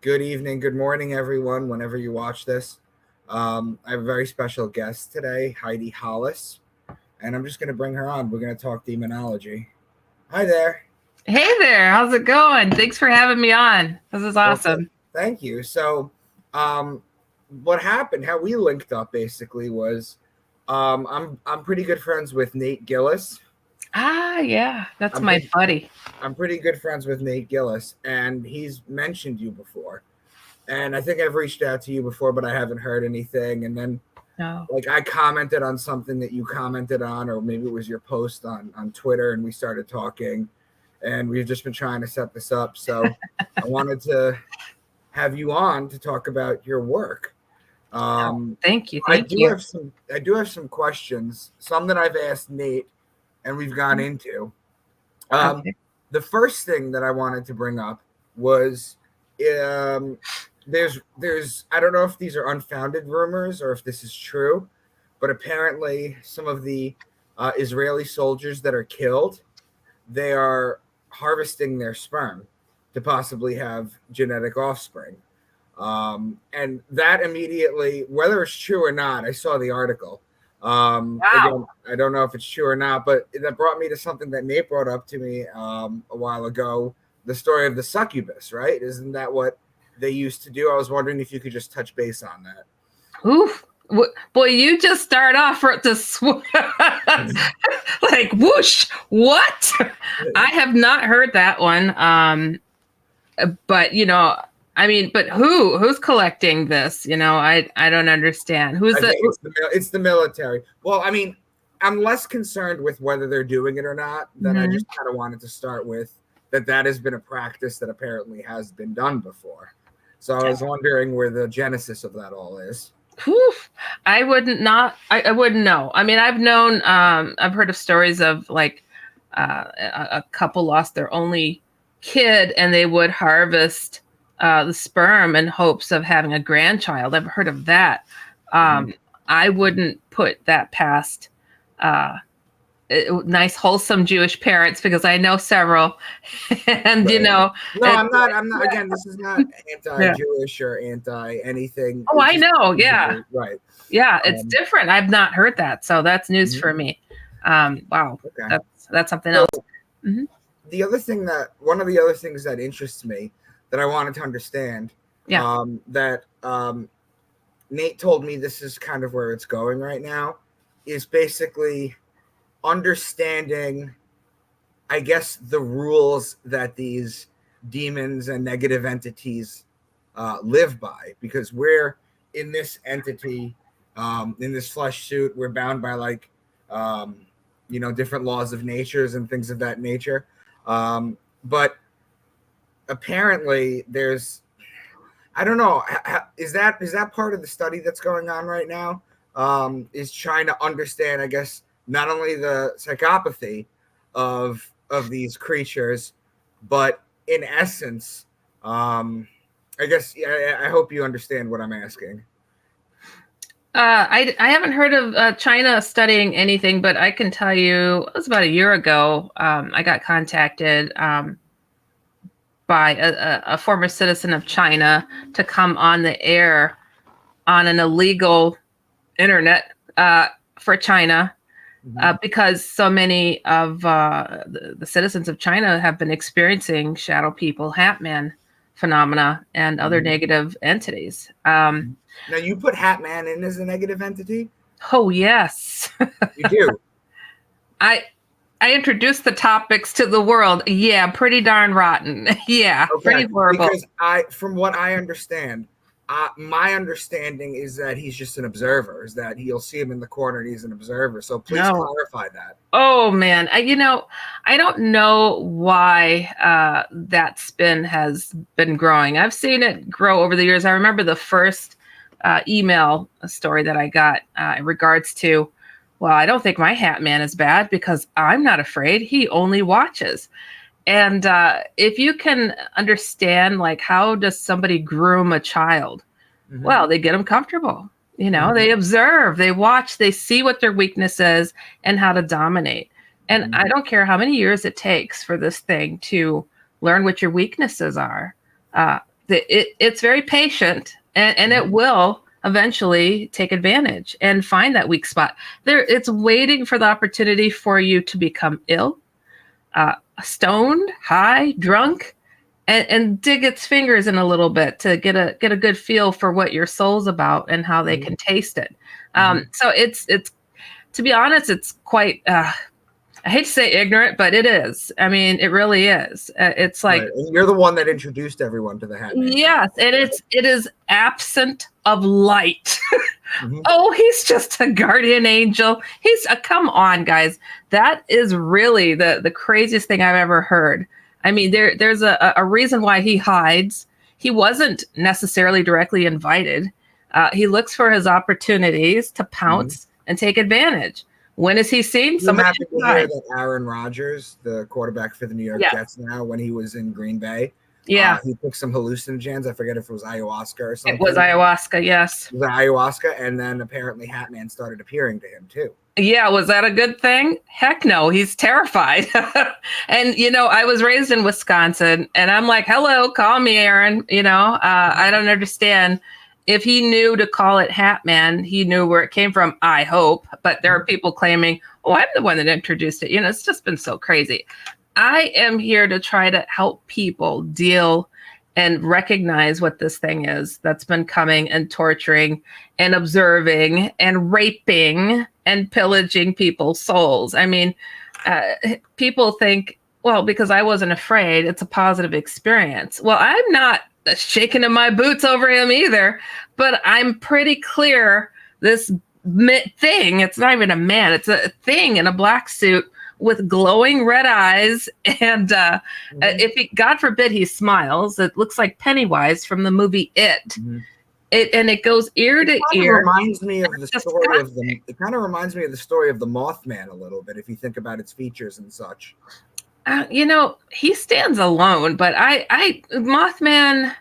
Good evening, good morning, everyone, whenever you watch this. I have a very special guest today, Heidi Hollis, and I'm just going to bring her on. We're going to talk demonology. Hi there. Hey there, how's it going? Thanks for having me on. This is Well, awesome. thank you. So, um, what happened, how we linked up basically was I'm pretty good friends with Nate Gillis. Yeah, that's I'm my pretty, buddy. I'm pretty good friends with Nate Gillis, and he's mentioned you before. And I think I've reached out to you before, but I haven't heard anything. And then No. like I commented on something that you commented on, or maybe it was your post on Twitter, and we started talking, and we've just been trying to set this up. So I wanted to have you on to talk about your work. Thank you, I thank do you. have some questions, some that I've asked Nate, and we've gone into. Okay. The first thing that I wanted to bring up was um, there's I don't know if these are unfounded rumors or if this is true, but apparently some of the Israeli soldiers that are killed, they are harvesting their sperm to possibly have genetic offspring. And that immediately, whether it's true or not, I saw the article. Wow. Again, I don't know if it's true or not, but that brought me to something that Nate brought up to me a while ago, the story of the succubus, right? Isn't that what they used to do? I was wondering if you could just touch base on that. Oof. Boy, you just start off for it to like whoosh. What? I have not heard that one. But I mean, but who's collecting this? I don't understand. Who's I the? think it's the military. Well, I mean, I'm less concerned with whether they're doing it or not. Than I just kind of wanted to start with that has been a practice that apparently has been done before. So I was wondering where the genesis of that all is. Whew. I wouldn't know. I mean, I've heard of stories of like a couple lost their only kid and they would harvest the sperm in hopes of having a grandchild. I've heard of that. I wouldn't put that past nice, wholesome Jewish parents because I know several. And, Right. No, I'm not. Yeah. Again, this is not anti-Jewish or anti anything. Oh, I know. Yeah. Right. Yeah, it's different. I've not heard that, so that's news for me. Wow, okay, that's something else. Mm-hmm. One of the other things that interests me that I wanted to understand, that Nate told me this is kind of where it's going right now, is basically understanding, I guess, the rules that these demons and negative entities live by, because we're in this entity, in this flesh suit, we're bound by like different laws of natures and things of that nature, but apparently there's, I don't know, is that part of the study that's going on right now, is trying to understand, I guess, not only the psychopathy of these creatures, but in essence, I guess I hope you understand what I'm asking. I haven't heard of China studying anything, but I can tell you it was about a year ago. I got contacted by a former citizen of China to come on the air on an illegal internet for China. Because so many of the citizens of China have been experiencing shadow people, Hatman phenomena, and other negative entities. Now, you put Hatman in as a negative entity? Oh, yes. You do? I introduced the topics to the world. Yeah, pretty darn rotten. Yeah, okay. Pretty horrible. Because from what I understand, my understanding is that he's just an observer, is that you'll see him in the corner and he's an observer. So please clarify that. Oh, man. I don't know why that spin has been growing. I've seen it grow over the years. I remember the first email story that I got in regards to, well, I don't think my Hatman is bad because I'm not afraid. He only watches. And if you can understand, like, how does somebody groom a child? Well, they get them comfortable. They observe, they watch, they see what their weakness is and how to dominate. And I don't care how many years it takes for this thing to learn what your weaknesses are. it's very patient, and it will eventually take advantage and find that weak spot. It's waiting for the opportunity for you to become ill, stoned, high, drunk, and dig its fingers in a little bit to get a good feel for what your soul's about and how they can taste it. So it's to be honest, it's quite I hate to say ignorant, but it is. I mean, it really is. It's like, right. And you're the one that introduced everyone to the Hatman. Yes, and it is absent of light. Oh, he's just a guardian angel. He's come on, guys. That is really the craziest thing I've ever heard. I mean, there's a reason why he hides. He wasn't necessarily directly invited. He looks for his opportunities to pounce and take advantage. When is he seen? I'm happy to hear that Aaron Rodgers, the quarterback for the New York Jets now, when he was in Green Bay, he took some hallucinogens. I forget if it was ayahuasca or something. It was ayahuasca, yes. It was ayahuasca, and then apparently Hatman started appearing to him too. Yeah, was that a good thing? Heck no, he's terrified. And, I was raised in Wisconsin, and I'm like, hello, call me Aaron. I don't understand. If he knew to call it Hatman, he knew where it came from, I hope. But there are people claiming, oh, I'm the one that introduced it. It's just been so crazy. I am here to try to help people deal and recognize what this thing is that's been coming and torturing and observing and raping and pillaging people's souls. I mean, people think, well, because I wasn't afraid, it's a positive experience. Well, I'm not shaking in my boots over him either, but I'm pretty clear this thing, it's not even a man, it's a thing in a black suit with glowing red eyes, and if he, God forbid he smiles, it looks like Pennywise from the movie It. It goes ear to ear. Reminds me of the story of the. It kind of reminds me of the story of the Mothman a little bit, if you think about its features and such. He stands alone, but Mothman,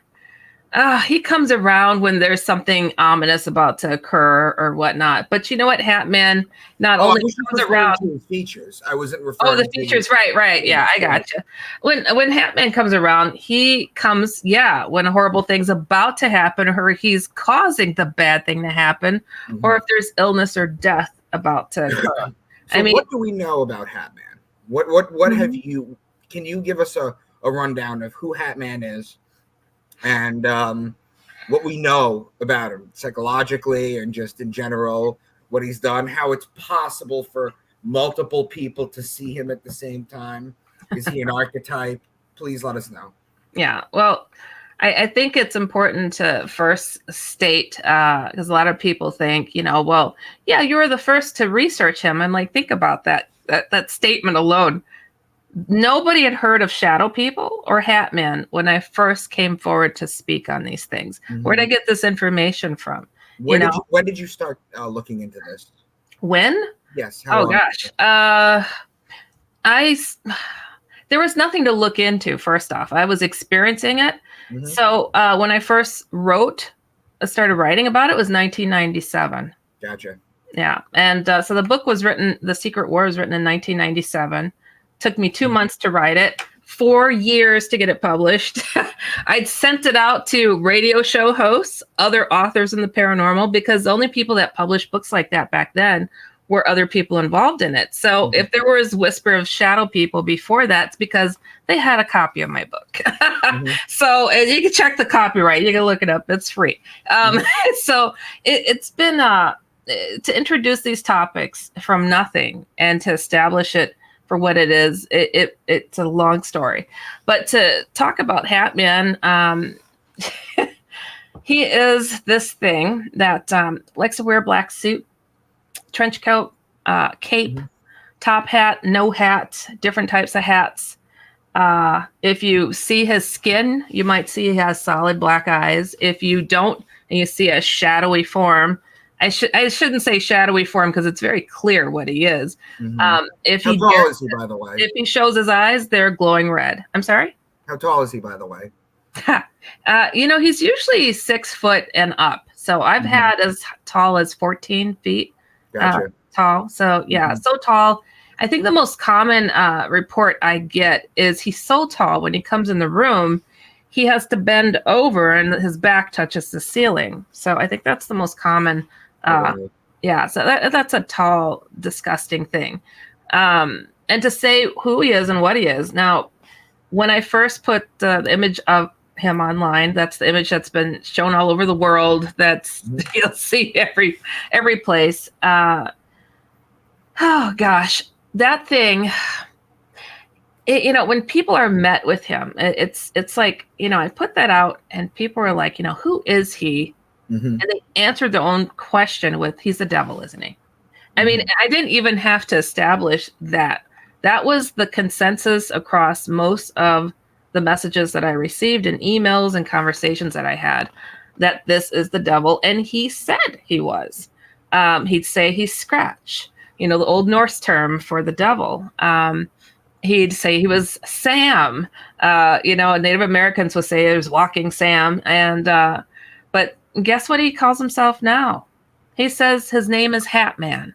he comes around when there's something ominous about to occur or whatnot. But you know what, Hatman not only comes around to his features. I wasn't referring. Oh, the features, right. Yeah, I gotcha. When Hatman comes around, he comes, when a horrible thing's about to happen, or he's causing the bad thing to happen, or if there's illness or death about to occur. So what do we know about Hatman? What have you? Can you give us a rundown of who Hatman is, and what we know about him psychologically and just in general, what he's done, how it's possible for multiple people to see him at the same time? Is he an archetype? Please let us know. Yeah, well, I think it's important to first state, because a lot of people think, you were the first to research him. I'm like, think about that statement alone. Nobody had heard of shadow people or Hatman when I first came forward to speak on these things. Where did I get this information from? When did you start looking into this? When? Yes. Oh gosh. There was nothing to look into. First off, I was experiencing it. So when I first started writing about it, was 1997. Gotcha. Yeah. And so the book was written, The Secret War was written in 1997. Took me 2 months to write it, 4 years to get it published. I'd sent it out to radio show hosts, other authors in the paranormal, because the only people that published books like that back then were other people involved in it. So if there was whisper of shadow people before that, it's because they had a copy of my book. So you can check the copyright. You can look it up. It's free. So it's been to introduce these topics from nothing and to establish it for what it is. It's a long story, but to talk about Hatman, he is this thing that likes to wear a black suit, trench coat, cape, top hat, no hat, different types of hats. If you see his skin, you might see he has solid black eyes. If you don't, and you see a shadowy form, I shouldn't say shadowy form because it's very clear what he is. How tall is he, by the way? If he shows his eyes, they're glowing red. I'm sorry? How tall is he, by the way? He's usually 6 foot and up. So I've had as tall as 14 feet tall. So so tall. I think the most common report I get is he's so tall when he comes in the room, he has to bend over and his back touches the ceiling. So I think that's the most common. Yeah, so that's a tall, disgusting thing. And to say who he is and what he is. Now, when I first put the image of him online, that's the image that's been shown all over the world. That's you'll see every place. Oh gosh, that thing. When people are met with him, it's like, I put that out and people are like, who is he? And they answered their own question with, he's the devil, isn't he? I mean, I didn't even have to establish that. That was the consensus across most of the messages that I received and emails and conversations that I had, that this is the devil. And he said he was. He'd say he's Scratch, the Old Norse term for the devil. He'd say he was Sam. Native Americans would say it was Walking Sam. And but guess what he calls himself now? He says his name is Hatman.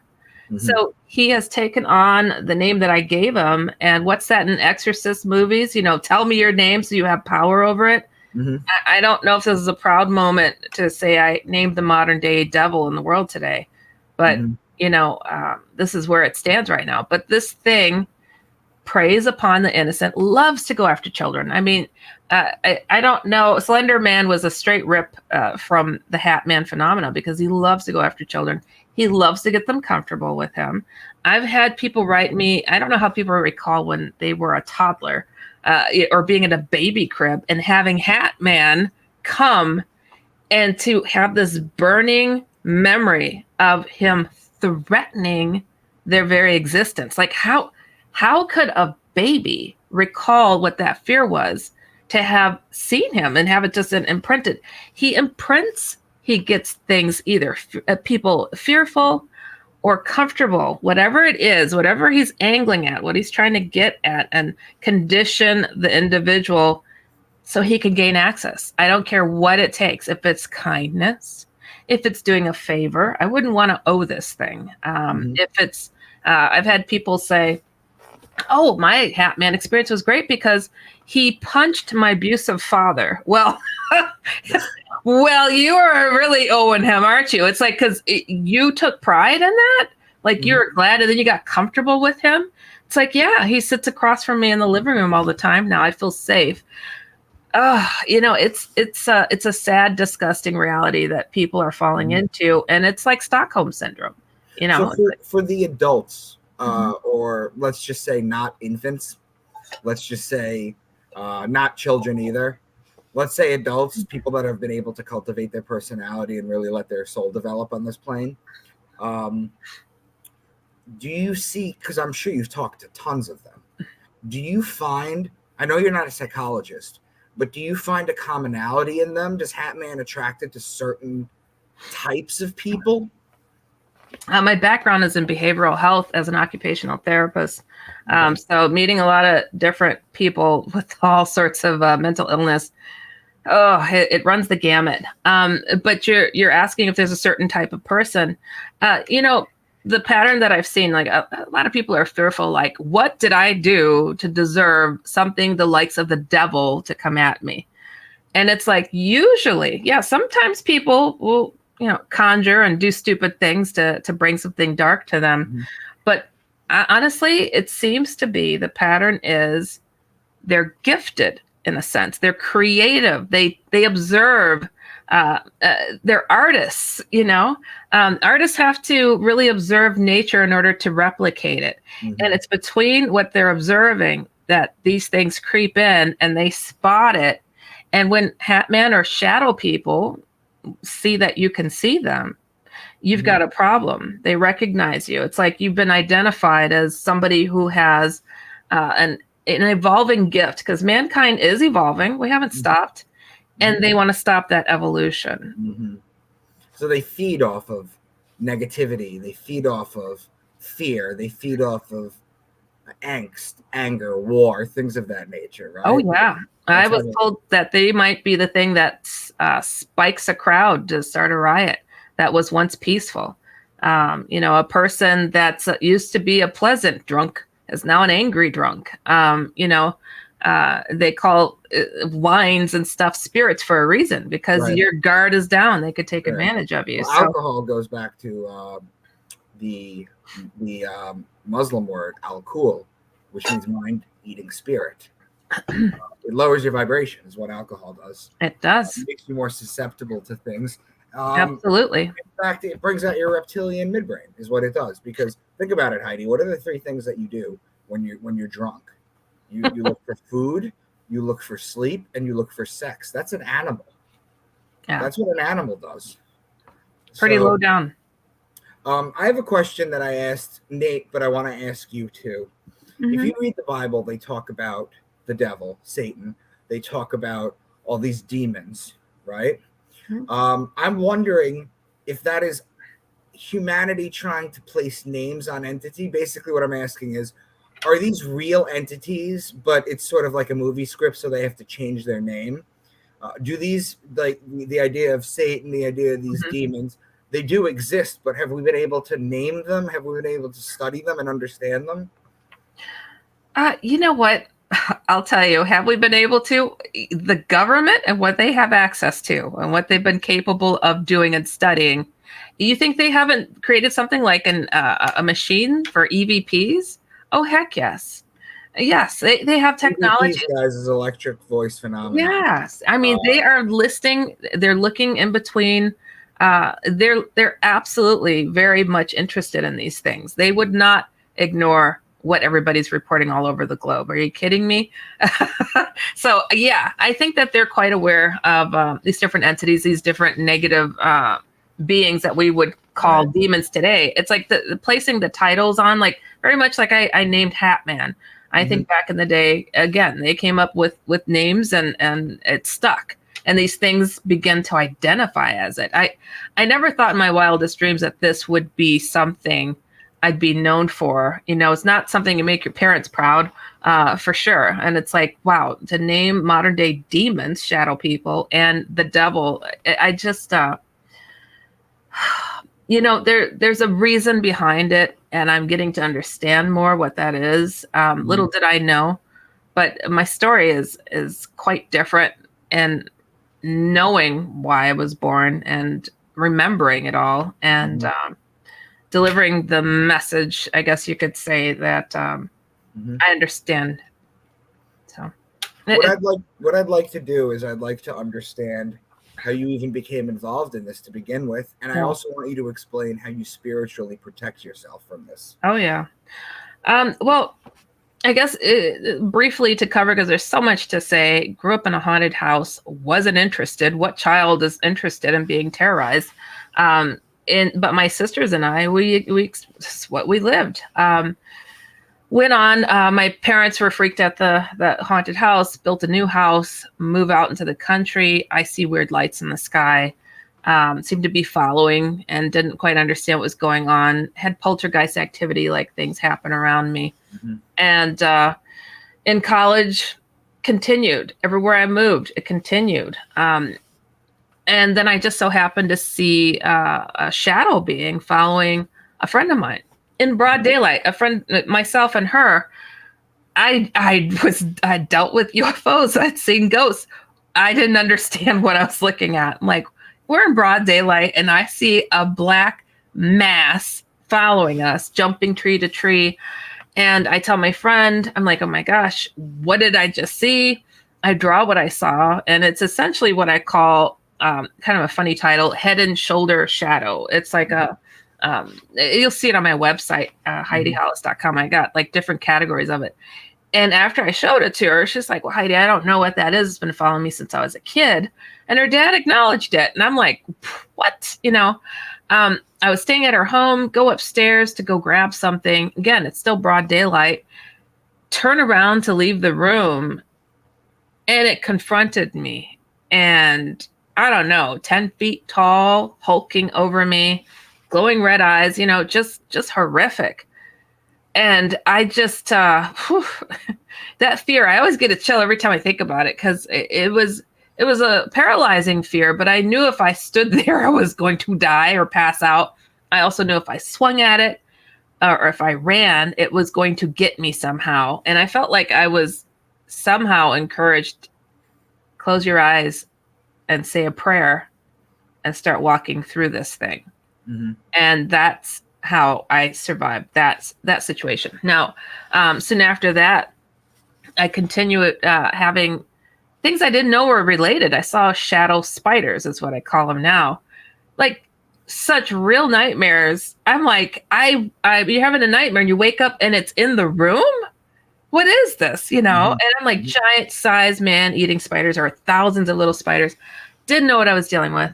So he has taken on the name that I gave him. And what's that in Exorcist movies? Tell me your name so you have power over it. I don't know if this is a proud moment to say I named the modern day devil in the world today. But, this is where it stands right now. But this thing preys upon the innocent, loves to go after children. I mean, I don't know. Slender Man was a straight rip from the Hatman phenomena because he loves to go after children. He loves to get them comfortable with him. I've had people write me, I don't know how people recall when they were a toddler or being in a baby crib and having Hatman come and to have this burning memory of him threatening their very existence. Like how could a baby recall what that fear was to have seen him and have it just imprinted? He imprints, he gets things either people fearful or comfortable, whatever it is, whatever he's angling at, what he's trying to get at, and condition the individual so he can gain access. I don't care what it takes. If it's kindness, if it's doing a favor, I wouldn't want to owe this thing. If it's, I've had people say, oh, my Hatman experience was great because he punched my abusive father. Well, well, you are really owing him, aren't you? It's like, because you took pride in that. Like you were glad and then you got comfortable with him. It's like, yeah, he sits across from me in the living room all the time. Now I feel safe. It's a sad, disgusting reality that people are falling into. And it's like Stockholm syndrome, So for the adults, or let's just say not infants, let's just say not children either. Let's say adults, people that have been able to cultivate their personality and really let their soul develop on this plane. Do you see, because I'm sure you've talked to tons of them, do you find, I know you're not a psychologist, but do you find a commonality in them? Does Hatman attracted to certain types of people? My background is in behavioral health as an occupational therapist. So meeting a lot of different people with all sorts of mental illness. It runs the gamut. But you're asking if there's a certain type of person. The pattern that I've seen, like a lot of people are fearful, like, what did I do to deserve something the likes of the devil to come at me? And it's like, usually, yeah, sometimes people will, conjure and do stupid things to bring something dark to them. But honestly, it seems to be the pattern is they're gifted in a sense. They're creative. They observe. They're artists, artists have to really observe nature in order to replicate it. And it's between what they're observing that these things creep in and they spot it. And when Hatman or shadow people see that you can see them, you've got a problem. They recognize you. It's like you've been identified as somebody who has an evolving gift, because mankind is evolving. We haven't stopped. And they want to stop that evolution. So they feed off of negativity. They feed off of fear. They feed off of angst, anger, war, things of that nature, right? Oh, yeah. I was told that they might be the thing that spikes a crowd to start a riot that was once peaceful. A person that's used to be a pleasant drunk is now an angry drunk. they call wines and stuff spirits for a reason, because your guard is down. They could take advantage of you. Well, alcohol goes back to the Muslim word al-kul, which means mind-eating spirit. It lowers your vibration, is what alcohol does. It does. It makes you more susceptible to things. Absolutely. In fact, it brings out your reptilian midbrain, is what it does. Because think about it, Heidi. What are the three things that you do when you're drunk? You look for food, you look for sleep, and you look for sex. That's an animal. Yeah. That's what an animal does. Pretty low down. I have a question that I asked Nate, but I want to ask you too. If you read the Bible, they talk about the devil, Satan. They talk about all these demons, right? I'm wondering if that is humanity trying to place names on entity. Basically, what I'm asking is, are these real entities, but it's sort of like a movie script, so they have to change their name? Do these, like the idea of Satan, the idea of these demons, they do exist, but have we been able to name them? Have we been able to study them and understand them? You know what? I'll tell you, have we been able to? The government and what they have access to and what they've been capable of doing and studying. You think they haven't created something like a machine for EVPs? Oh, heck yes. Yes, they have technology. EVPs, guys, is electric voice phenomenon. Yes. I mean, they are they're looking in between. They're absolutely very much interested in these things. They would not ignore what everybody's reporting all over the globe. Are you kidding me? So yeah, I think that they're quite aware of these different entities, these different negative beings that we would call demons today. It's like the placing the titles on, like very much like I named Hatman. I think back in the day, again, they came up with names and it stuck. And these things begin to identify as it. I never thought in my wildest dreams that this would be something I'd be known for. You know, it's not something you make your parents proud, for sure. And it's like, wow, to name modern day demons, shadow people, and the devil. I just, you know, there's a reason behind it, and I'm getting to understand more what that is. Little did I know, but my story is quite different, and knowing why I was born and remembering it all and delivering the message, I guess you could say, that I understand. So what I'd like to do is I'd like to understand how you even became involved in this to begin with. And I also want you to explain how you spiritually protect yourself from this. Oh, yeah. Well, I guess briefly to cover, because there's so much to say. Grew up in a haunted house, wasn't interested. What child is interested in being terrorized? But my sisters and I, it's what we lived. Went on. My parents were freaked at the haunted house, built a new house, move out into the country. I see weird lights in the sky. Seemed to be following and didn't quite understand what was going on. Had poltergeist activity, like things happen around me. And in college, continued. Everywhere I moved, it continued. And then I just so happened to see a shadow being following a friend of mine in broad daylight. A friend, myself and her. I dealt with UFOs. I'd seen ghosts. I didn't understand what I was looking at. I'm like, we're in broad daylight, and I see a black mass following us, jumping tree to tree. And I tell my friend, I'm like, oh my gosh, what did I just see? I draw what I saw, and it's essentially what I call kind of a funny title, head and shoulder shadow. It's like you'll see it on my website, HeidiHollis.com. I got like different categories of it. And after I showed it to her, she's like, well, Heidi, I don't know what that is. It's been following me since I was a kid. And her dad acknowledged it. And I'm like, what? You know, I was staying at her home, go upstairs to go grab something. Again, it's still broad daylight. Turn around to leave the room, and it confronted me. And I don't know, 10 feet tall, hulking over me, glowing red eyes, you know, just horrific. And I just, that fear, I always get a chill every time I think about it, because it was a paralyzing fear, but I knew if I stood there, I was going to die or pass out. I also knew if I swung at it or if I ran, it was going to get me somehow. And I felt like I was somehow encouraged, close your eyes and say a prayer and start walking through this thing. Mm-hmm. And that's how I survived that situation. Now, soon after that, I continued having things I didn't know were related. I saw shadow spiders, is what I call them now. Like such real nightmares. I'm like, you're having a nightmare and you wake up and it's in the room. What is this? You know? Mm-hmm. And I'm like, giant size man-eating spiders or thousands of little spiders. Didn't know what I was dealing with.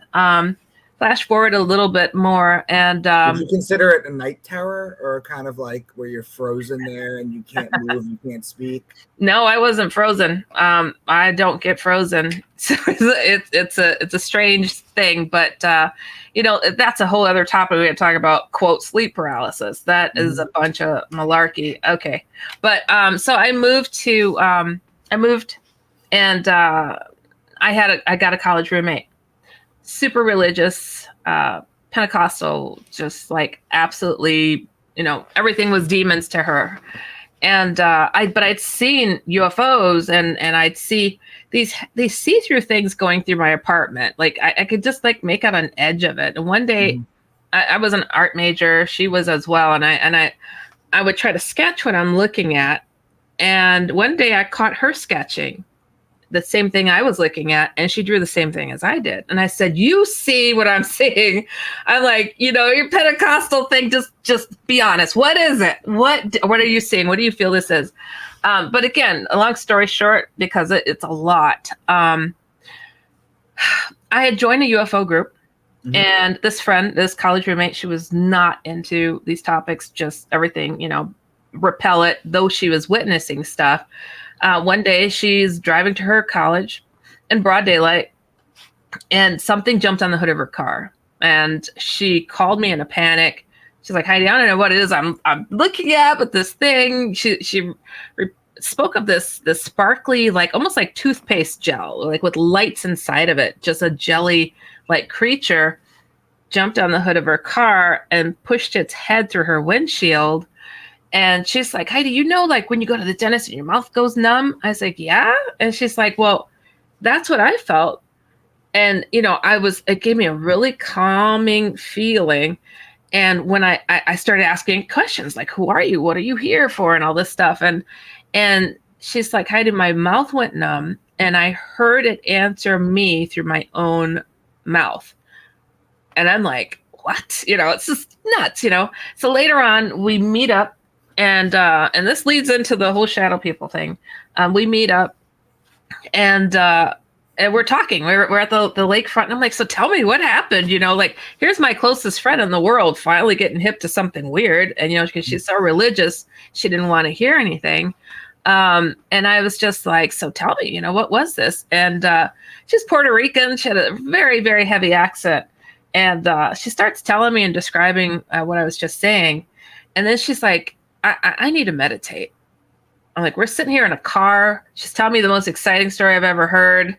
Flash forward a little bit more, and would you consider it a night terror, or kind of like where you're frozen there and you can't move, you can't speak? No, I wasn't frozen. I don't get frozen, so it's a strange thing. But that's a whole other topic we had to talk about. Quote, sleep paralysis. That is a bunch of malarkey. Okay, but so I moved, and I got a college roommate. Super religious, Pentecostal, just like absolutely, everything was demons to her. And I'd seen UFOs and I'd see these see-through things going through my apartment. Like I could just like make out an edge of it. And one day I was an art major, she was as well. And I would try to sketch what I'm looking at. And one day I caught her sketching the same thing I was looking at, and she drew the same thing as I did. And I said, you see what I'm seeing? I'm like, your Pentecostal thing, just be honest. What is it? What are you seeing? What do you feel this is? But again, a long story short, because it's a lot. I had joined a UFO group, and this college roommate, she was not into these topics, just everything, repel it, though she was witnessing stuff. One day she's driving to her college in broad daylight, and something jumped on the hood of her car, and she called me in a panic. She's like, Heidi, I don't know what it is I'm looking at, but this thing, she spoke of this sparkly, like almost like toothpaste gel, like with lights inside of it, just a jelly like creature jumped on the hood of her car and pushed its head through her windshield. And she's like, Heidi, like when you go to the dentist and your mouth goes numb? I was like, yeah. And she's like, well, that's what I felt. And, it gave me a really calming feeling. And when I started asking questions like, who are you? What are you here for? And all this stuff. And she's like, Heidi, my mouth went numb and I heard it answer me through my own mouth. And I'm like, what? It's just nuts, So later on we meet up. And this leads into the whole shadow people thing. We meet up, and we're talking. We're at the lakefront, and I'm like, so tell me what happened. Like here's my closest friend in the world finally getting hip to something weird, and because she's so religious, she didn't want to hear anything. And I was just like, so tell me, what was this? And she's Puerto Rican. She had a very, very heavy accent, and she starts telling me and describing what I was just saying, and then she's like, I need to meditate. I'm like, we're sitting here in a car. She's telling me the most exciting story I've ever heard.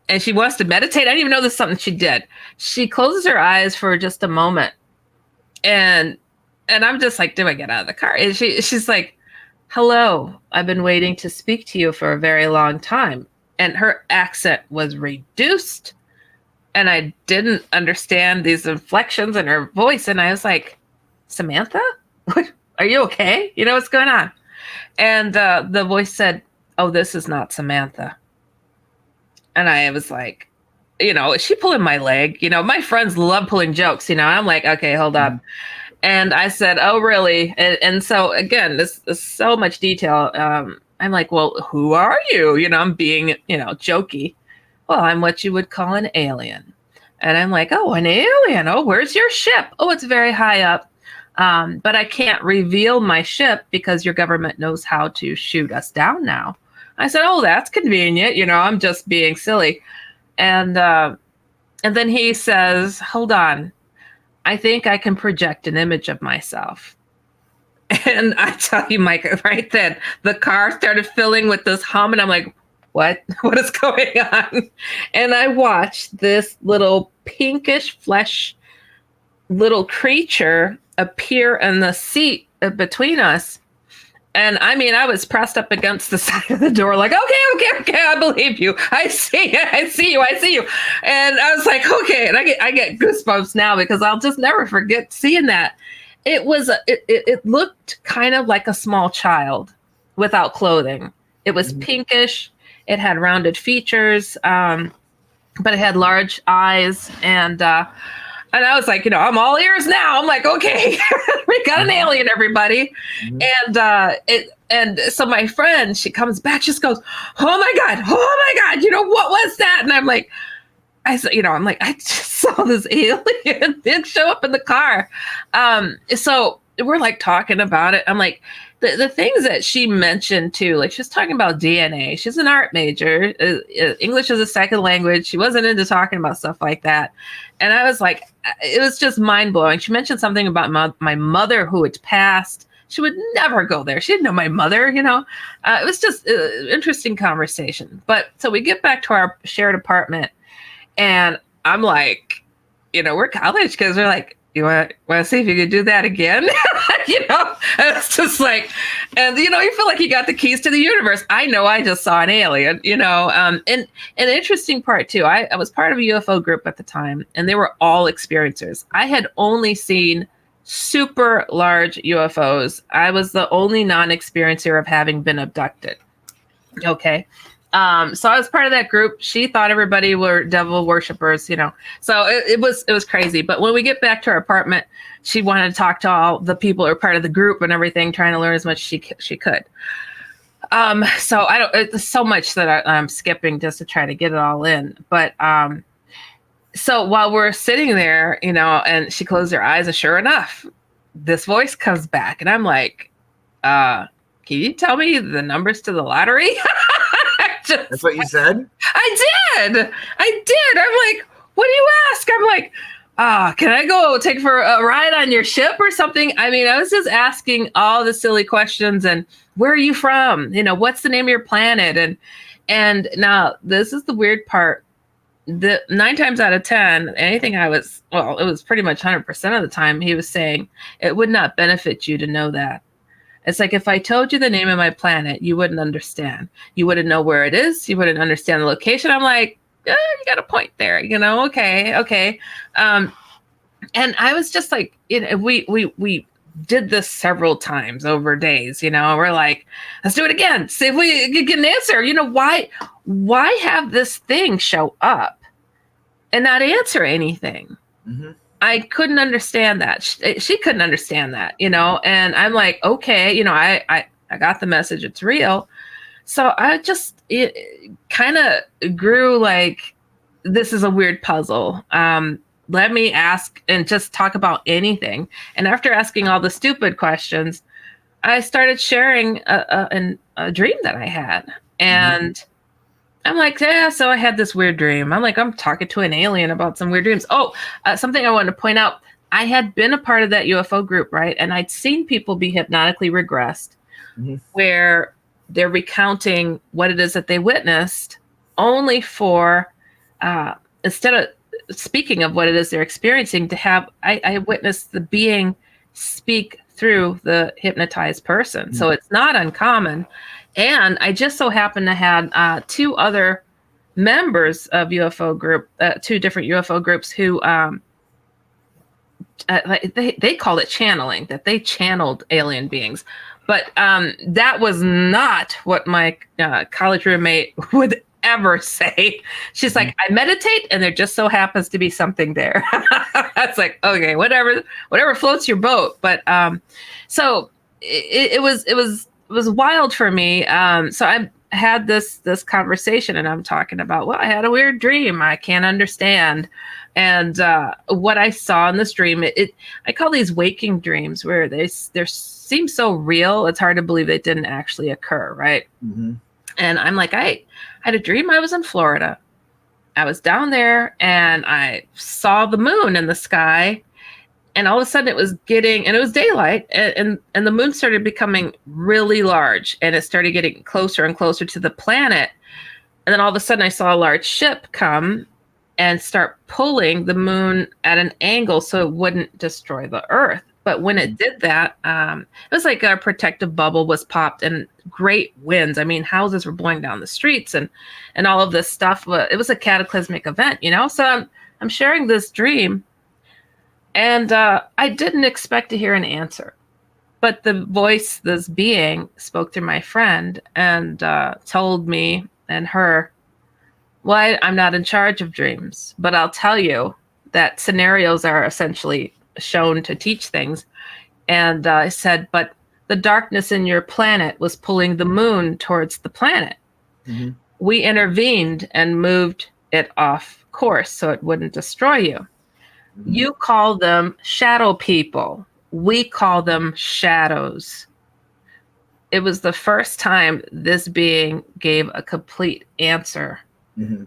And she wants to meditate. I didn't even know this is something she did. She closes her eyes for just a moment. And I'm just like, do I get out of the car? And she's like, hello, I've been waiting to speak to you for a very long time. And her accent was reduced. And I didn't understand these inflections in her voice. And I was like, Samantha? What? Are you okay? What's going on? And the voice said, oh, this is not Samantha. And I was like, is she pulling my leg? My friends love pulling jokes, I'm like, okay, hold up. And I said, oh, really? And so again, this is so much detail. I'm like, well, who are you? I'm being, jokey. Well, I'm what you would call an alien. And I'm like, oh, an alien. Oh, where's your ship? Oh, it's very high up. But I can't reveal my ship because your government knows how to shoot us down now. I said, oh, that's convenient. I'm just being silly. And then he says, hold on. I think I can project an image of myself. And I tell you, Micah, right then, the car started filling with this hum. And I'm like, what is going on? And I watched this little pinkish flesh little creature appear in the seat between us. And I mean, I was pressed up against the side of the door, like, okay, I believe you. I see you. And I was like, okay. And I get goosebumps now because I'll just never forget seeing that. It looked kind of like a small child without clothing. It was pinkish. It had rounded features, but it had large eyes. And I was like, I'm all ears now. I'm like, okay, we got an alien, everybody. And so my friend, she comes back, she just goes, oh my God, what was that? And I'm like, I just saw this alien. It show up in the car. So we're like talking about it. I'm like, the things that she mentioned too, like she was talking about DNA. She's an art major. English is a second language. She wasn't into talking about stuff like that. And I was like, it was just mind blowing. She mentioned something about my mother who had passed. She would never go there. She didn't know my mother, It was just an interesting conversation. But so we get back to our shared apartment and I'm like, we're college kids. We're like, you want to see if you could do that again? It's just like, and you feel like you got the keys to the universe. I know I just saw an alien, and an interesting part too. I was part of a UFO group at the time and they were all experiencers. I had only seen super large UFOs. I was the only non-experiencer of having been abducted. Okay. So I was part of that group. She thought everybody were devil worshippers, so it was crazy. But when we get back to our apartment, she wanted to talk to all the people who are part of the group and everything, trying to learn as much as she could. So there's so much that I'm skipping just to try to get it all in. But, so while we're sitting there, and she closed her eyes and sure enough, this voice comes back and I'm like, can you tell me the numbers to the lottery? That's what you said? I did. I'm like, what do you ask? I'm like, can I go take for a ride on your ship or something? I mean, I was just asking all the silly questions and where are you from? What's the name of your planet? And now this is the weird part. The 9 times out of 10, anything it was pretty much 100% of the time, he was saying it would not benefit you to know that. It's like, if I told you the name of my planet, you wouldn't understand. You wouldn't know where it is. You wouldn't understand the location. I'm like, you got a point there, okay. And I was just like, we did this several times over days, we're like, let's do it again. See if we get an answer. Why have this thing show up and not answer anything? Mm-hmm. I couldn't understand that. She couldn't understand that, and I'm like, okay, I got the message. It's real. So it kind of grew like, this is a weird puzzle. Let me ask and just talk about anything. And after asking all the stupid questions, I started sharing a dream that I had. And I'm like, yeah, so I had this weird dream. I'm like, I'm talking to an alien about some weird dreams. Something I wanted to point out. I had been a part of that UFO group, right? And I'd seen people be hypnotically regressed, where they're recounting what it is that they witnessed, only for, instead of speaking of what it is they're experiencing, to have, I witnessed the being speak through the hypnotized person. So it's not uncommon. And I just so happened to have 2 other members of UFO group, 2 different UFO groups who they called it channeling, that they channeled alien beings. But that was not what my college roommate would ever say. She's like, I meditate and there just so happens to be something there. That's like, okay, whatever floats your boat. But so it was wild for me. So I had this conversation and I'm talking about, well, I had a weird dream I can't understand. And what I saw in this dream, I call these waking dreams, where they seem so real, it's hard to believe they didn't actually occur, right? Mm-hmm. And I'm like, I had a dream I was in Florida. I was down there and I saw the moon in the sky. And all of a sudden it was daylight, and the moon started becoming really large, and it started getting closer and closer to the planet. And then all of a sudden I saw a large ship come and start pulling the moon at an angle so it wouldn't destroy the Earth. But when it did that, it was like our protective bubble was popped and great winds. I mean, houses were blowing down the streets and all of this stuff. It was a cataclysmic event, you know? So I'm sharing this dream, and I didn't expect to hear an answer. But the voice, this being, spoke to my friend and told me and her, well, I'm not in charge of dreams, but I'll tell you that scenarios are essentially shown to teach things. And I said, but the darkness in your planet was pulling the moon towards the planet. Mm-hmm. We intervened and moved it off course so it wouldn't destroy you. Mm-hmm. You call them shadow people. We call them shadows. It was the first time this being gave a complete answer. Mm-hmm.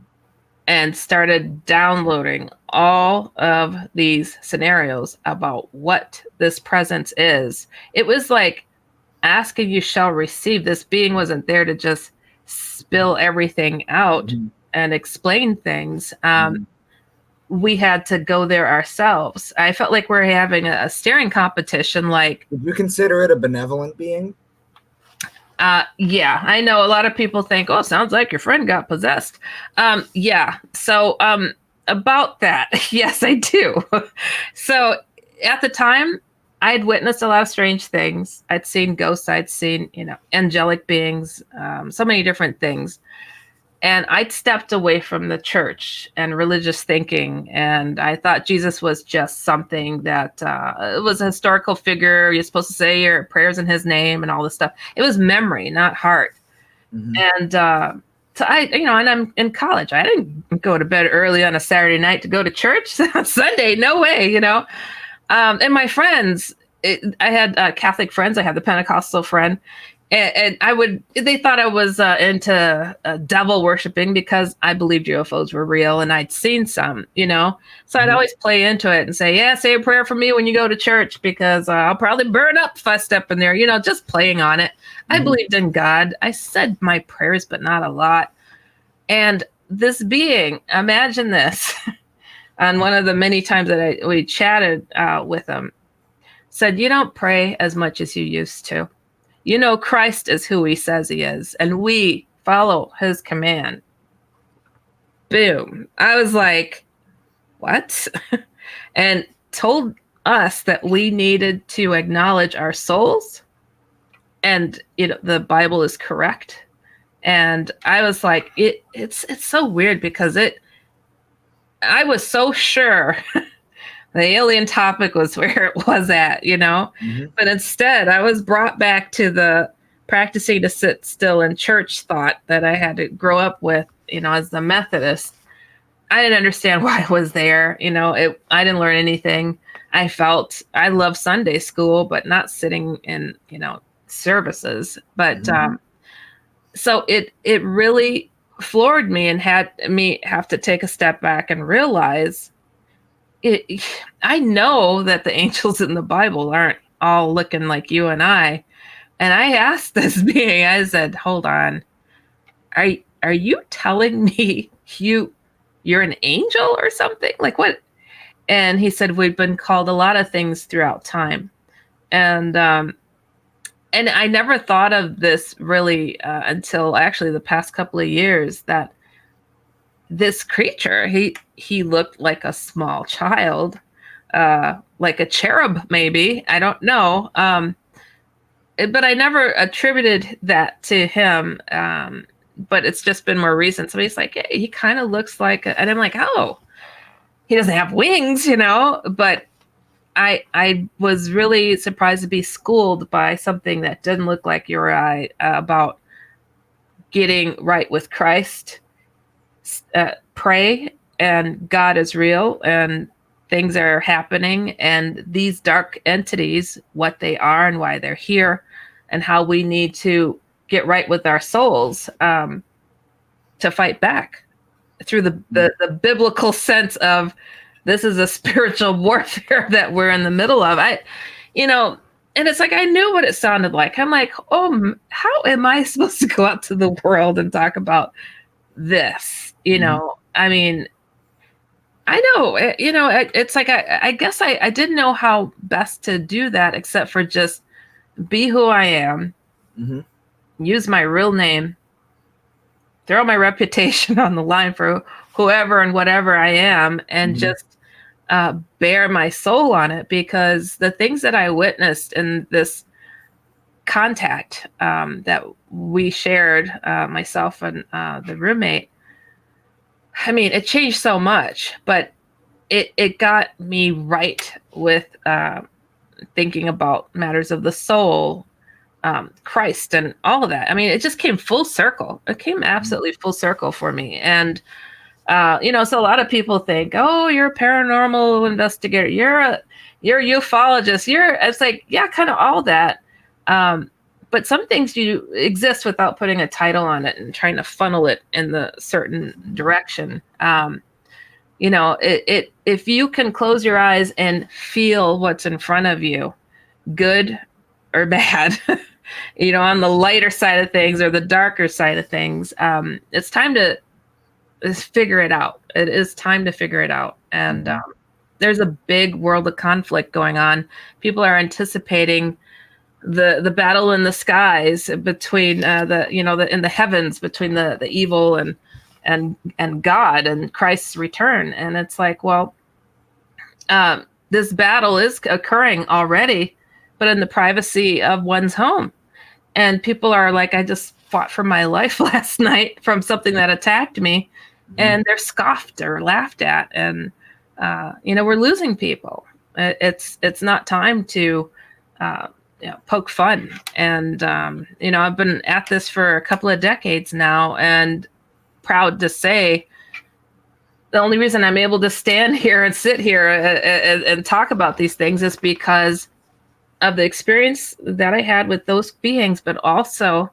And started downloading all of these scenarios about what this presence is. It was like, ask and you shall receive. This being wasn't there to just spill everything out mm-hmm. and explain things. Mm-hmm. We had to go there ourselves. I felt like we're having a staring competition. Like, would you consider it a benevolent being? Yeah, I know a lot of people think, oh, sounds like your friend got possessed. Yeah. So, about that, yes, I do. So at the time I'd witnessed a lot of strange things. I'd seen ghosts. I'd seen, angelic beings, so many different things. And I'd stepped away from the church and religious thinking. And I thought Jesus was just something that it was a historical figure. You're supposed to say your prayers in his name and all this stuff. It was memory, not heart. Mm-hmm. And so and I'm in college. I didn't go to bed early on a Saturday night to go to church on Sunday. No way, And my friends, I had Catholic friends. I had the Pentecostal friend. And they thought I was into devil worshiping because I believed UFOs were real and I'd seen some, So mm-hmm. I'd always play into it and say, yeah, say a prayer for me when you go to church because I'll probably burn up if I step in there, just playing on it. Mm-hmm. I believed in God. I said my prayers, but not a lot. And this being, imagine this, on one of the many times that we chatted with him, said, you don't pray as much as you used to. Christ is who he says he is, and we follow his command. Boom. I was like, what? And told us that we needed to acknowledge our souls and the Bible is correct. And I was like, it's so weird because I was so sure the alien topic was where it was at, mm-hmm. But instead I was brought back to the practicing to sit still in church thought that I had to grow up with, as the Methodist. I didn't understand why I was there. I didn't learn anything. I love Sunday school, but not sitting in, services. But, mm-hmm. So it really floored me and had me have to take a step back and realize I know that the angels in the Bible aren't all looking like you and I. And I asked this being, I said, hold on, are you telling me you're an angel or something? Like what? And he said, we've been called a lot of things throughout time. And I never thought of this really until actually the past couple of years that this creature, he looked like a small child, like a cherub, maybe. I don't know. But I never attributed that to him. But it's just been more recent. Somebody's like, hey, he kind of looks like, and I'm like, oh, he doesn't have wings, but I was really surprised to be schooled by something that didn't look like you or I about getting right with Christ. Pray and God is real and things are happening, and these dark entities, what they are and why they're here and how we need to get right with our souls to fight back through the biblical sense of this is a spiritual warfare that we're in the middle of. And it's like I knew what it sounded like. I'm like, oh, how am I supposed to go out to the world and talk about this? I mean, I know, it's like, I guess I didn't know how best to do that except for just be who I am, use my real name, throw my reputation on the line for whoever and whatever I am, and just bear my soul on it, because the things that I witnessed in this contact that we shared, myself and the roommate, I mean, it changed so much, but it got me right with thinking about matters of the soul, Christ, and all of that. I mean, it just came full circle. It came absolutely full circle for me. And, so a lot of people think, oh, you're a paranormal investigator. You're a ufologist. It's like, yeah, kind of all that. But some things you exist without putting a title on it and trying to funnel it in the certain direction. If you can close your eyes and feel what's in front of you, good or bad, on the lighter side of things or the darker side of things, it's time to figure it out. It is time to figure it out. And there's a big world of conflict going on. People are anticipating the battle in the skies between in the heavens between the evil and God and Christ's return. And it's like, well, this battle is occurring already, but in the privacy of one's home. And people are like, I just fought for my life last night from something that attacked me, and they're scoffed or laughed at. And, we're losing people. It's not time to, poke fun. And, I've been at this for a couple of decades now, and proud to say the only reason I'm able to stand here and sit here and talk about these things is because of the experience that I had with those beings, but also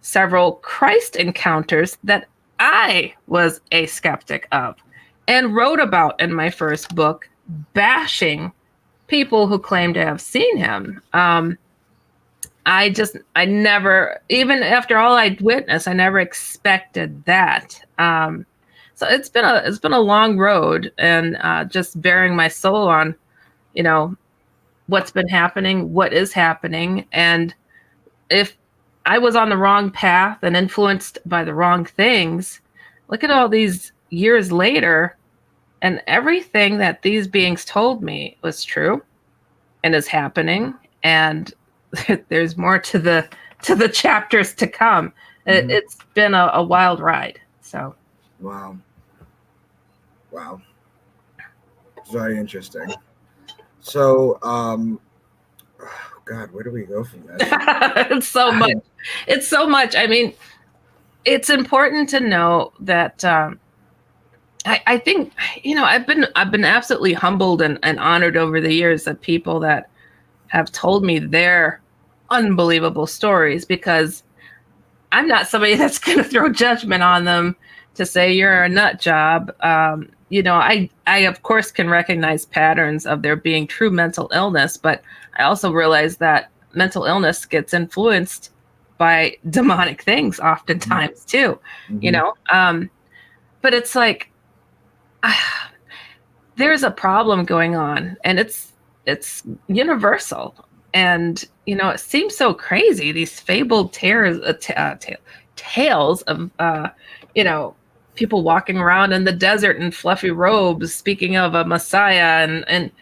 several Christ encounters that I was a skeptic of and wrote about in my first book, bashing people who claim to have seen him. I never, even after all I'd witnessed, I never expected that. So it's been a long road, and just bearing my soul on, what's been happening, what is happening. And if I was on the wrong path and influenced by the wrong things, look at all these years later, and everything that these beings told me was true and is happening. And there's more to the chapters to come. It's been a wild ride. So. Wow. Very interesting. So, God, where do we go from this? It's so much. It's so much. I mean, it's important to know that I think, I've been absolutely humbled and honored over the years of people that have told me their unbelievable stories, because I'm not somebody that's going to throw judgment on them to say you're a nut job. I of course can recognize patterns of there being true mental illness, but I also realize that mental illness gets influenced by demonic things oftentimes too, but it's like, there's a problem going on, and it's universal. And, it seems so crazy, these fabled tales of, people walking around in the desert in fluffy robes, speaking of a Messiah. And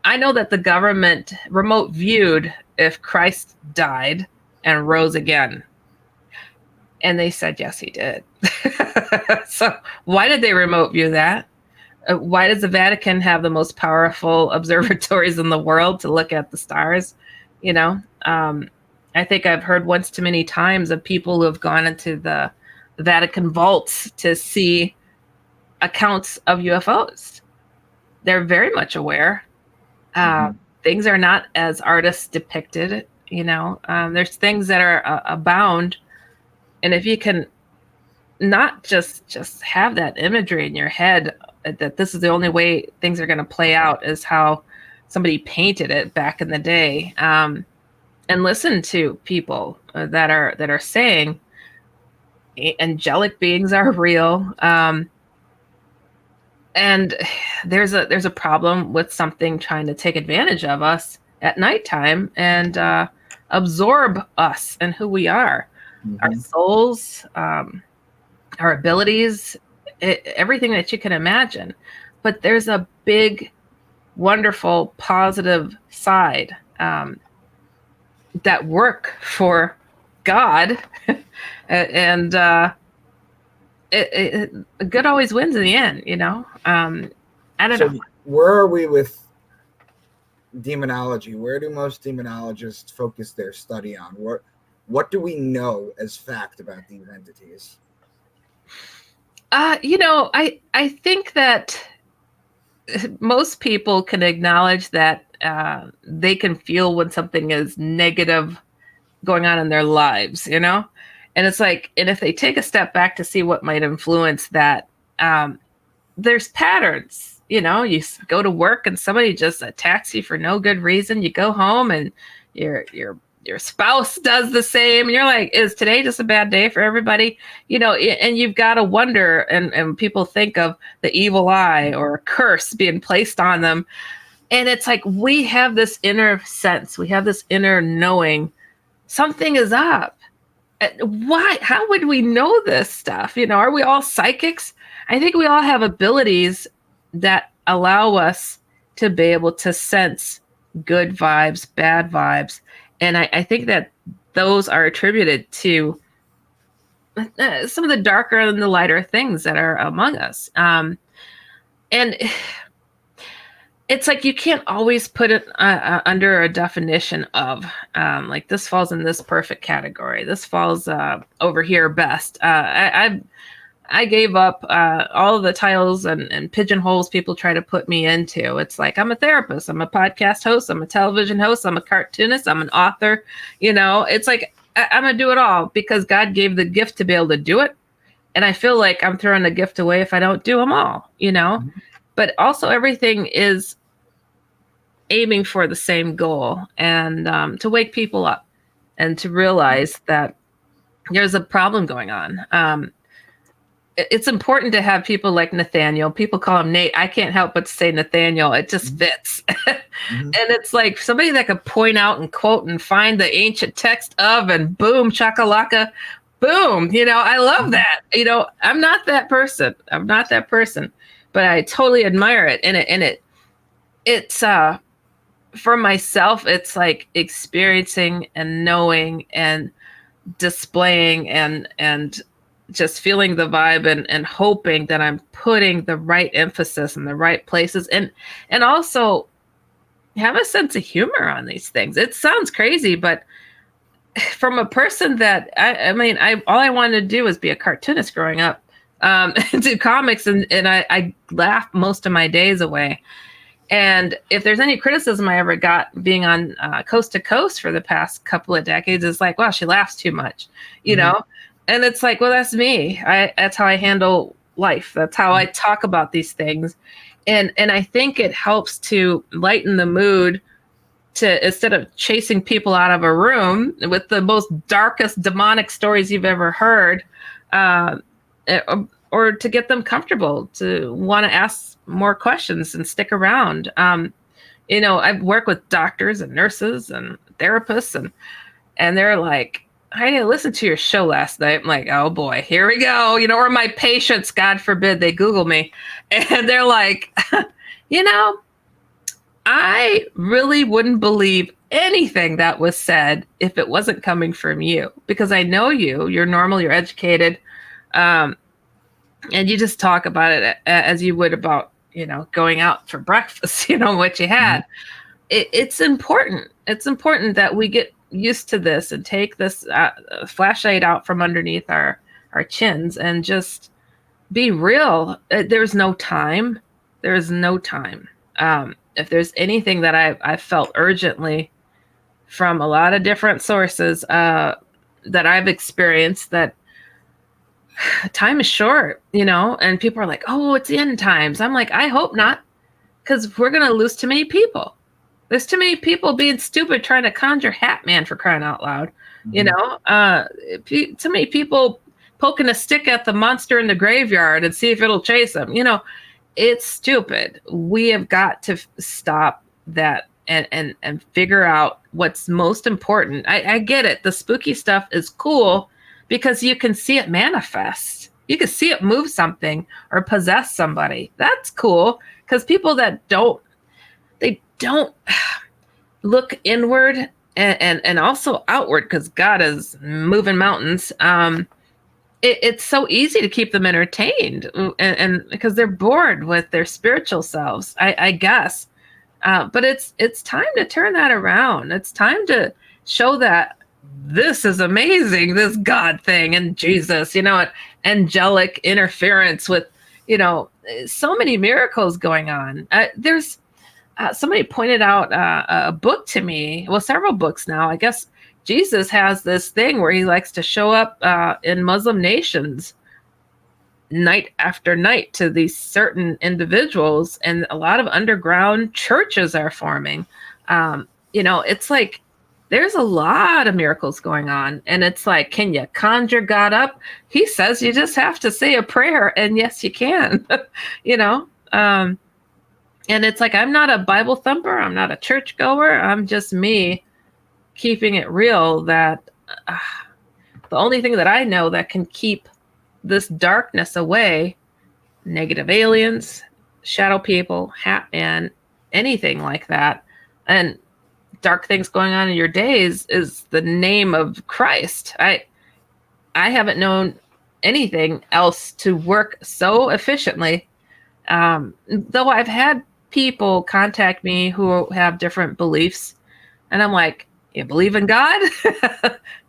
I know that the government remote viewed if Christ died and rose again. And they said, yes, he did. So why did they remote view that? Why does the Vatican have the most powerful observatories in the world to look at the stars? I think I've heard once too many times of people who have gone into the Vatican vaults to see accounts of UFOs. They're very much aware. Things are not as artists depicted. There's things that are abound. And if you can not just have that imagery in your head that this is the only way things are going to play out, is how somebody painted it back in the day, and listen to people that are saying angelic beings are real. And there's a problem with something trying to take advantage of us at nighttime and absorb us and who we are, our souls, our abilities, everything that you can imagine. But there's a big, wonderful, positive side that work for God, and good always wins in the end, you know. I don't know. Where are we with demonology? Where do most demonologists focus their study on? What do we know as fact about these entities? You know, I think that most people can acknowledge that they can feel when something is negative going on in their lives, you know? And it's like, and if they take a step back to see what might influence that, there's patterns, you know. You go to work and somebody just attacks you for no good reason. You go home and your spouse does the same. And you're like, is today just a bad day for everybody? You know, and you've got to wonder, and people think of the evil eye or a curse being placed on them. And it's like, we have this inner sense, we have this inner knowing something is up. Why? How would we know this stuff? You know, are we all psychics? I think we all have abilities that allow us to be able to sense good vibes, bad vibes. And I think that those are attributed to some of the darker and the lighter things that are among us. And it's like you can't always put it under a definition of like this falls in this perfect category. This falls over here best. I gave up all of the titles and pigeonholes people try to put me into. It's like, I'm a therapist, I'm a podcast host, I'm a television host, I'm a cartoonist, I'm an author. You know, it's like I'm gonna do it all because God gave the gift to be able to do it. And I feel like I'm throwing the gift away if I don't do them all, you know. But also everything is aiming for the same goal, and to wake people up and to realize that there's a problem going on. It's important to have people like Nathaniel. People call him Nate. I can't help but say Nathaniel. It just fits. And it's like somebody that could point out and quote and find the ancient text of, and boom, chakalaka, boom. You know, I love that. You know, I'm not that person. But I totally admire it. And it's for myself, it's like experiencing and knowing and displaying and just feeling the vibe and hoping that I'm putting the right emphasis in the right places, and also have a sense of humor on these things. It sounds crazy, but from a person that I mean, all I wanted to do was be a cartoonist growing up, do comics, and I laughed most of my days away. And if there's any criticism I ever got being on Coast to Coast for the past couple of decades, it's like, wow, she laughs too much, you know? And it's like, well, that's me. That's how I handle life. That's how I talk about these things. And I think it helps to lighten the mood, to, instead of chasing people out of a room with the most darkest demonic stories you've ever heard, or to get them comfortable, to want to ask more questions and stick around. You know, I've worked with doctors and nurses and therapists, and they're like, Heidi, I listened to your show last night. I'm like, oh boy, here we go. You know, or my patients, God forbid, they Google me, and they're like, you know, I really wouldn't believe anything that was said if it wasn't coming from you, because I know you're normal, you're educated, and you just talk about it as you would about, you know, going out for breakfast, you know, what you had. It's important. It's important that we get used to this and take this flashlight out from underneath our chins and just be real. There's no time. There's no time. If there's anything that I felt urgently from a lot of different sources that I've experienced, that time is short, you know, and people are like, oh, it's the end times. I'm like, I hope not, because we're going to lose too many people. There's too many people being stupid trying to conjure Hatman, for crying out loud. You know, too many people poking a stick at the monster in the graveyard and see if it'll chase them. You know, it's stupid. We have got to stop that and figure out what's most important. I get it. The spooky stuff is cool because you can see it manifest. You can see it move something or possess somebody. That's cool because people that don't look inward and also outward, because God is moving mountains. It's so easy to keep them entertained, and because they're bored with their spiritual selves, I guess. But it's time to turn that around. It's time to show that this is amazing, this God thing, and Jesus, angelic interference with, so many miracles going on. There's somebody pointed out a book to me, well, several books now. I guess Jesus has this thing where he likes to show up in Muslim nations night after night to these certain individuals, and a lot of underground churches are forming. It's like there's a lot of miracles going on, and it's like, can you conjure God up? He says you just have to say a prayer, and yes, you can. And it's like, I'm not a Bible thumper, I'm not a churchgoer, I'm just me keeping it real that the only thing that I know that can keep this darkness away, negative aliens, shadow people, Hatman, anything like that, and dark things going on in your days, is the name of Christ. I haven't known anything else to work so efficiently. Though I've had people contact me who have different beliefs, and I'm like, you believe in God?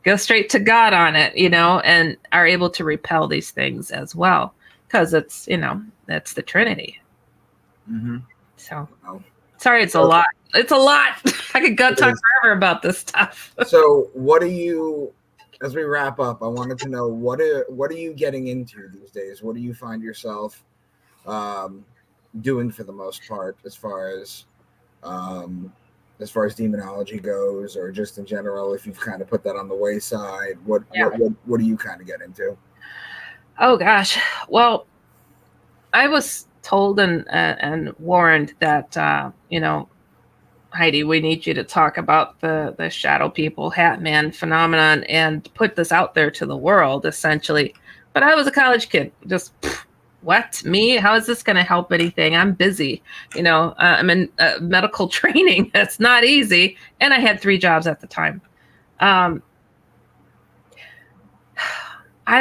Go straight to God on it, and are able to repel these things as well, because it's, that's the Trinity. Mm-hmm. So, sorry, it's a lot. It's a lot. I could go talk forever about this stuff. So, what do you, as we wrap up, I wanted to know, what are you getting into these days? What do you find yourself doing for the most part, as far as demonology goes, or just in general, if you've kind of put that on the wayside? What do you kind of get into? Oh gosh, well, I was told and warned that Heidi, we need you to talk about the shadow people, Hatman phenomenon, and put this out there to the world, essentially. But I was a college kid, just what, me? How is this going to help anything? I'm busy. I'm in medical training. That's not easy. And I had 3 jobs at the time. I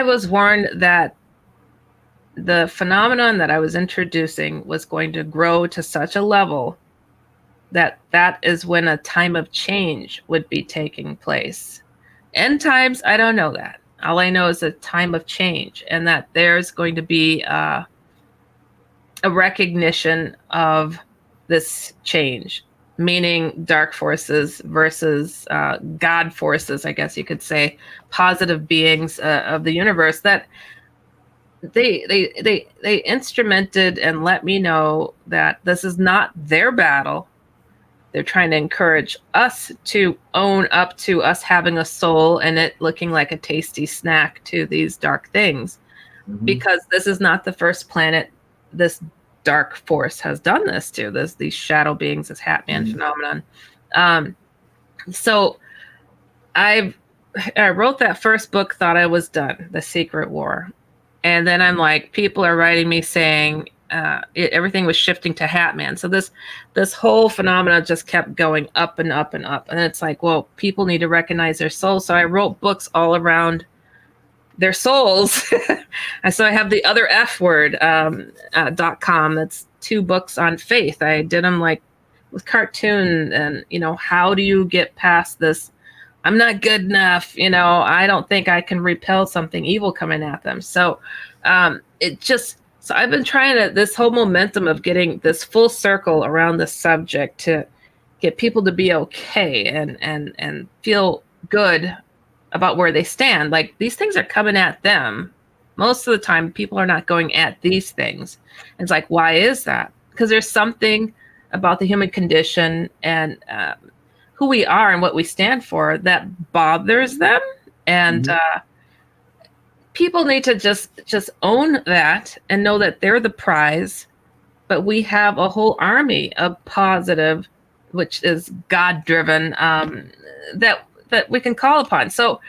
was warned that the phenomenon that I was introducing was going to grow to such a level that is when a time of change would be taking place. End times, I don't know that. All I know is a time of change, and that there's going to be a recognition of this change, meaning dark forces versus God forces, I guess you could say, positive beings of the universe, that they instrumented and let me know that this is not their battle. They're trying to encourage us to own up to us having a soul and it looking like a tasty snack to these dark things. Mm-hmm. Because this is not the first planet this dark force has done this to. These shadow beings, this Hatman phenomenon. So I wrote that first book, thought I was done, The Secret War. And then I'm like, people are writing me saying, everything was shifting to Hatman. So this whole phenomena just kept going up and up and up. And it's like, well, people need to recognize their souls. So I wrote books all around their souls. And so I have the other F word, .com. That's 2 books on faith. I did them like with cartoon and, how do you get past this? I'm not good enough. I don't think I can repel something evil coming at them. So so I've been trying to, this whole momentum of getting this full circle around the subject to get people to be okay and feel good about where they stand. Like, these things are coming at them. Most of the time, people are not going at these things. It's like, why is that? Because there's something about the human condition and who we are and what we stand for that bothers them. And people need to just own that and know that they're the prize but we have a whole army of positive, which is God-driven, that we can call upon. So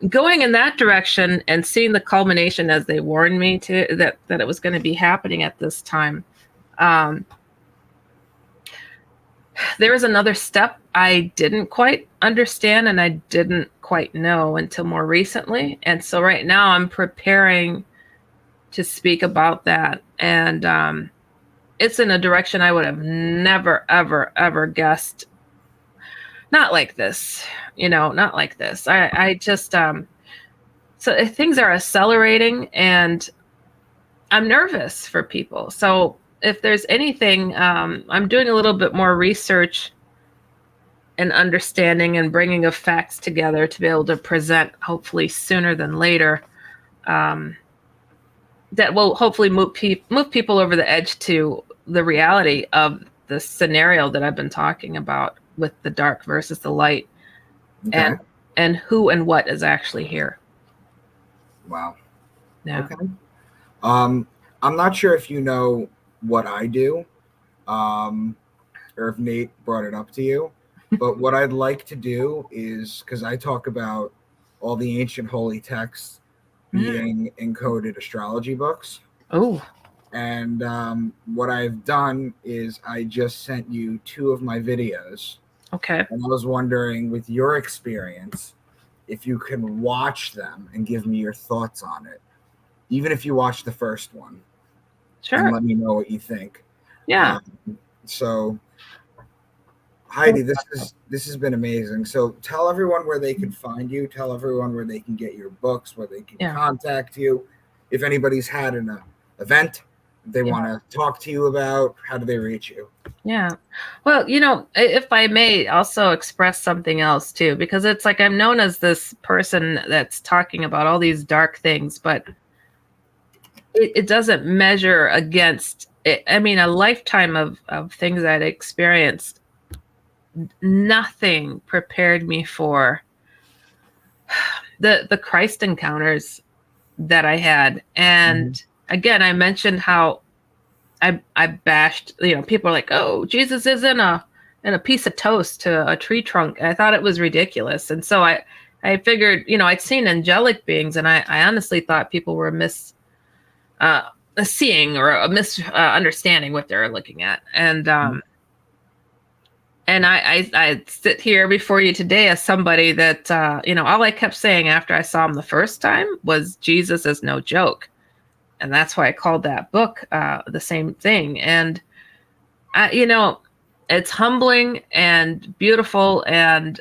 going in that direction and seeing the culmination as they warned me to that it was going to be happening at this time. There was another step I didn't quite understand and I didn't quite know until more recently. And so right now I'm preparing to speak about that. And it's in a direction I would have never, ever, ever guessed. Not like this, not like this. I just, so things are accelerating and I'm nervous for people. So if there's anything, I'm doing a little bit more research and understanding and bringing of facts together to be able to present, hopefully sooner than later, that will hopefully move people over the edge to the reality of the scenario that I've been talking about with the dark versus the light, Okay. and who and what is actually here. Wow. Yeah. Okay. I'm not sure if you know what I do, or if Nate brought it up to you, but what I'd like to do is, because I talk about all the ancient holy texts being encoded astrology books. Oh. And what I've done is I just sent you 2 of my videos. Okay. And I was wondering, with your experience, if you can watch them and give me your thoughts on it, even if you watch the first one. Sure. And let me know what you think. Yeah. So, Heidi, this has been amazing. So tell everyone where they can find you. Tell everyone where they can get your books, where they can contact you. If anybody's had an event they want to talk to you about, how do they reach you? Yeah. Well, if I may also express something else too, because it's like I'm known as this person that's talking about all these dark things, but it doesn't measure against it. I mean, a lifetime of things I'd experienced, nothing prepared me for the Christ encounters that I had. And again, I mentioned how I bashed, people are like, oh, Jesus is in a piece of toast to a tree trunk. I thought it was ridiculous. And so I figured, I'd seen angelic beings, and I honestly thought people were seeing or misunderstanding what they're looking at. And and I sit here before you today as somebody that, all I kept saying after I saw him the first time was Jesus is no joke. And that's why I called that book the same thing. And, it's humbling and beautiful, and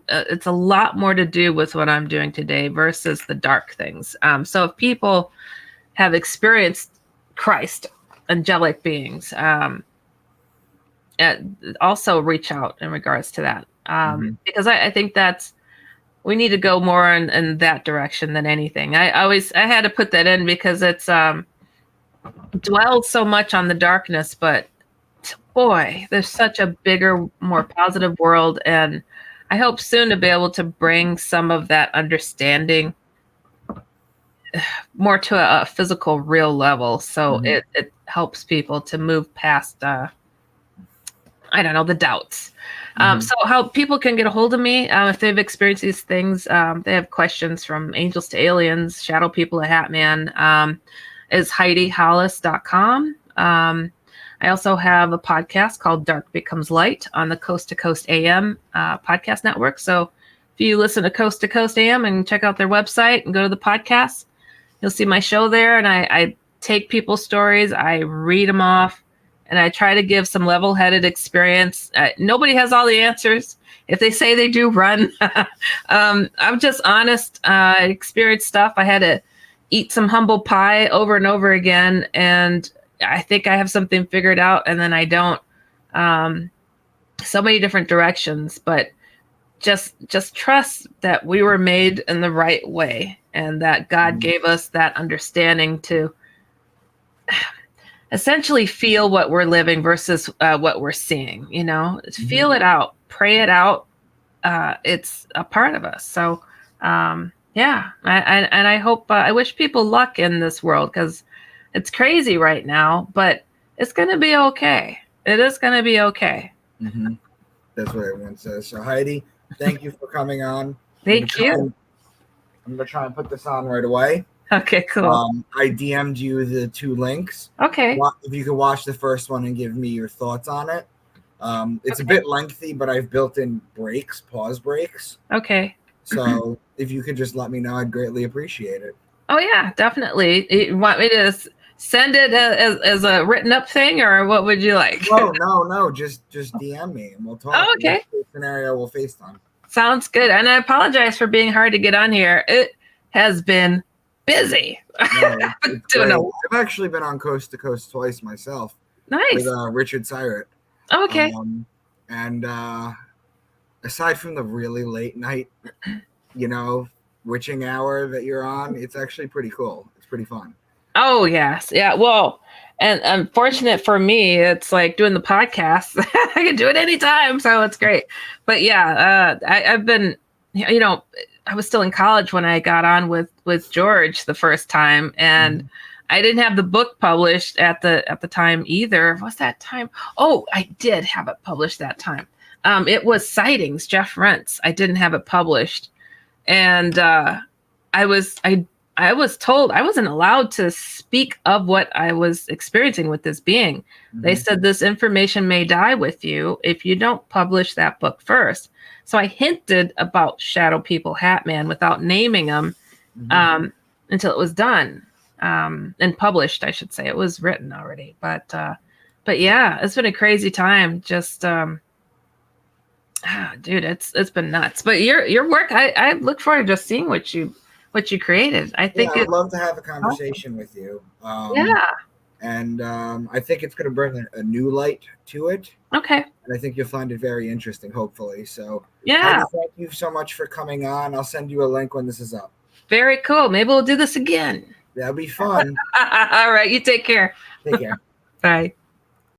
it's a lot more to do with what I'm doing today versus the dark things. So if people have experienced Christ, angelic beings, also reach out in regards to that. Because I think we need to go more in that direction than anything. I had to put that in because it's dwelled so much on the darkness, but boy, there's such a bigger, more positive world. And I hope soon to be able to bring some of that understanding more to a physical, real level. So it helps people to move past, the doubts. So how people can get a hold of me, if they've experienced these things, they have questions from angels to aliens, shadow people to Hatman, is HeidiHollis.com. I also have a podcast called Dark Becomes Light on the Coast to Coast AM podcast network. So if you listen to Coast AM and check out their website and go to the podcast, you'll see my show there. And I take people's stories, I read them off, and I try to give some level-headed experience. Nobody has all the answers. If they say they do, run. I'm just honest. I experienced stuff. I had to eat some humble pie over and over again, and I think I have something figured out, and then I don't. So many different directions, but just trust that we were made in the right way, and that God gave us that understanding to essentially feel what we're living versus what we're seeing. Feel it out, pray it out. It's a part of us. So I hope, I wish people luck in this world, because It's crazy right now, but it's going to be okay. It is going to be okay. Mm-hmm. That's what everyone says. So Heidi, thank you for coming on. Thank you. I'm going to try and put this on right away. Okay, cool. I DM'd you the 2 links. Okay. If you could watch the first one and give me your thoughts on it. It's a bit lengthy, but I've built in pause breaks. Okay. So if you could just let me know, I'd greatly appreciate it. Oh, yeah, definitely. You want me to send it as a written up thing, or what would you like? No. Just DM me and we'll talk. Oh, okay. Scenario, we'll FaceTime. Sounds good. And I apologize for being hard to get on here. It has been busy. No, I've actually been on Coast to Coast twice myself. Nice. With Richard Syrett. Okay. And aside from the really late night, witching hour that you're on, it's actually pretty cool. It's pretty fun. Oh, yes. Yeah. Well, and unfortunate for me, it's like doing the podcast. I can do it anytime. So it's great. But yeah, I've been, I was still in college when I got on with George the first time, and I didn't have the book published at the time either. What's that time? Oh, I did have it published that time. It was Sightings, Jeff Rentz. I didn't have it published, and I was told I wasn't allowed to speak of what I was experiencing with this being. Mm-hmm. They said this information may die with you if you don't publish that book first. So I hinted about Shadow People Hatman without naming them until it was done and published, I should say. It was written already. But yeah, it's been a crazy time. Just dude, it's been nuts. But your work, I look forward to just seeing what you created. I think I'd love to have a conversation with you. And I think it's going to bring a new light to it. Okay. And I think you'll find it very interesting, hopefully. So yeah, thank you so much for coming on. I'll send you a link when this is up. Very cool. Maybe we'll do this again. That'll be fun. All right. You take care. Take care. Bye.